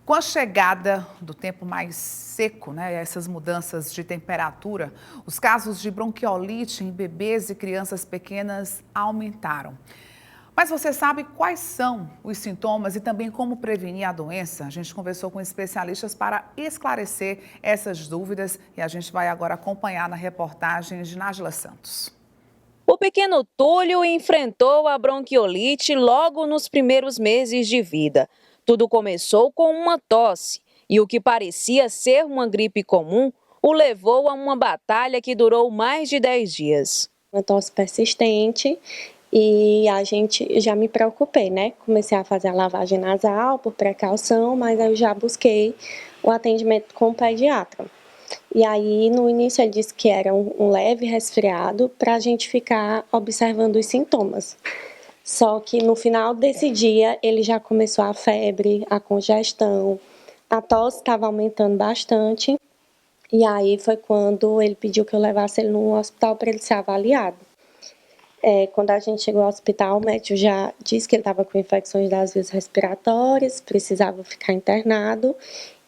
Com a chegada do tempo mais seco, essas mudanças de temperatura, os casos de bronquiolite em bebês e crianças pequenas aumentaram. Mas você sabe quais são os sintomas e também como prevenir a doença? A gente conversou com especialistas para esclarecer essas dúvidas e a gente vai agora acompanhar na reportagem de Nájila Santos. O pequeno Túlio enfrentou a bronquiolite logo nos primeiros meses de vida. Tudo começou com uma tosse e o que parecia ser uma gripe comum o levou a uma batalha que durou mais de 10 dias. Uma tosse persistente e a gente já me preocupei, né? Comecei a fazer a lavagem nasal por precaução, mas eu já busquei o atendimento com o pediatra. E aí, no início, ele disse que era um leve resfriado para a gente ficar observando os sintomas. Só que no final desse dia, ele já começou a febre, a congestão, a tosse estava aumentando bastante. E aí foi quando ele pediu que eu levasse ele no hospital para ele ser avaliado. Quando a gente chegou ao hospital, o médico já disse que ele estava com infecções das vias respiratórias, precisava ficar internado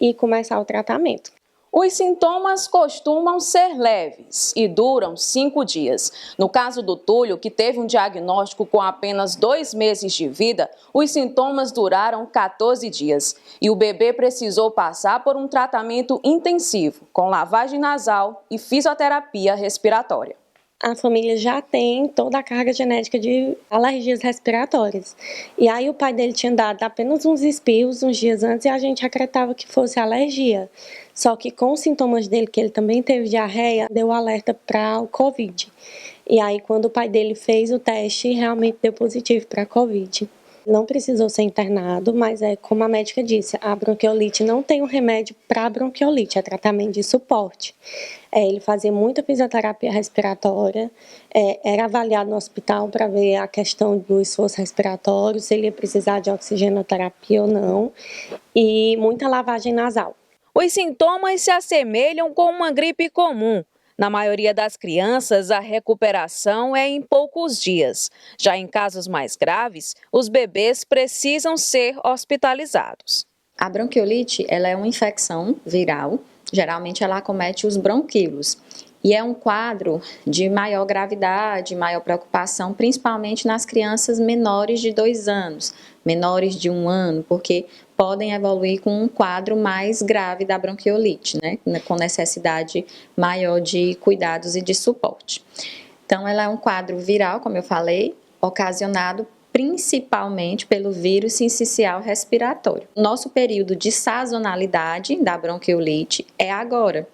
e começar o tratamento. Os sintomas costumam ser leves e duram 5 dias. No caso do Túlio, que teve um diagnóstico com apenas 2 meses de vida, os sintomas duraram 14 dias. E o bebê precisou passar por um tratamento intensivo, com lavagem nasal e fisioterapia respiratória. A família já tem toda a carga genética de alergias respiratórias. E aí o pai dele tinha dado apenas uns espirros uns dias antes e a gente acreditava que fosse alergia. Só que com os sintomas dele, que ele também teve diarreia, deu alerta para o Covid. E aí quando o pai dele fez o teste, realmente deu positivo para a Covid. Não precisou ser internado, mas como a médica disse, a bronquiolite não tem um remédio para a bronquiolite, é tratamento de suporte. Ele fazia muita fisioterapia respiratória, era avaliado no hospital para ver a questão do esforço respiratório, se ele ia precisar de oxigenoterapia ou não, e muita lavagem nasal. Os sintomas se assemelham com uma gripe comum. Na maioria das crianças, a recuperação é em poucos dias. Já em casos mais graves, os bebês precisam ser hospitalizados. A bronquiolite, ela é uma infecção viral. Geralmente ela acomete os bronquíolos e é um quadro de maior gravidade, maior preocupação, principalmente nas crianças menores de 2 anos, menores de 1 ano, porque podem evoluir com um quadro mais grave da bronquiolite, com necessidade maior de cuidados e de suporte. Então, ela é um quadro viral, como eu falei, ocasionado principalmente pelo vírus sincicial respiratório. Nosso período de sazonalidade da bronquiolite é agora.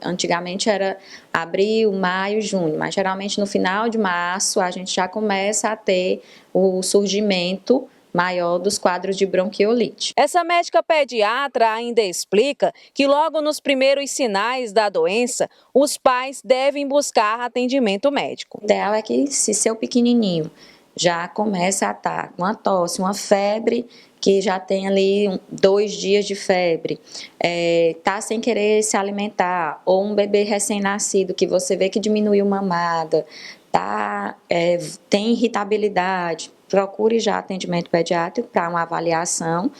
Antigamente era abril, maio, junho, mas geralmente no final de março a gente já começa a ter o surgimento maior dos quadros de bronquiolite. Essa médica pediatra ainda explica que logo nos primeiros sinais da doença, os pais devem buscar atendimento médico. O ideal é que se seu pequenininho já começa a estar com uma tosse, uma febre, que já tem ali 2 dias de febre, tá sem querer se alimentar, ou um bebê recém-nascido que você vê que diminuiu mamada, tem irritabilidade, procure já atendimento pediátrico para uma avaliação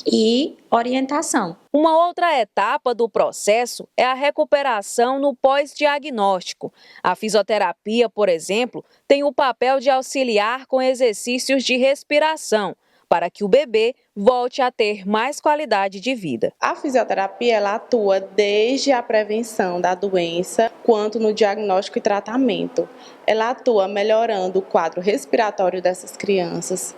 e orientação. Uma outra etapa do processo é a recuperação no pós-diagnóstico. A fisioterapia, por exemplo, tem o papel de auxiliar com exercícios de respiração, para que o bebê volte a ter mais qualidade de vida. A fisioterapia ela atua desde a prevenção da doença quanto no diagnóstico e tratamento. Ela atua melhorando o quadro respiratório dessas crianças,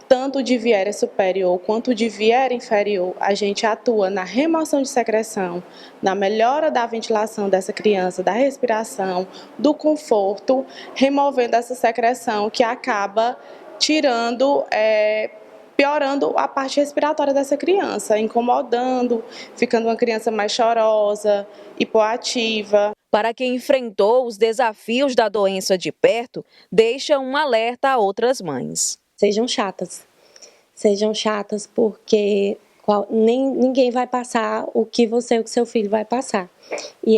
tanto de viéria superior quanto de viéria inferior. A gente atua na remoção de secreção, na melhora da ventilação dessa criança, da respiração, do conforto, removendo essa secreção que acaba piorando a parte respiratória dessa criança, incomodando, ficando uma criança mais chorosa, hipoativa. Para quem enfrentou os desafios da doença de perto, deixa um alerta a outras mães. Sejam chatas porque ninguém vai passar o que você e o seu filho vai passar. E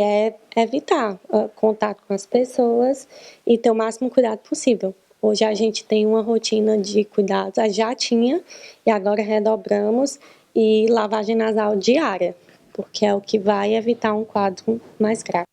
evitar contato com as pessoas e ter o máximo cuidado possível. Hoje a gente tem uma rotina de cuidados, já tinha e agora redobramos e lavagem nasal diária, porque é o que vai evitar um quadro mais grave.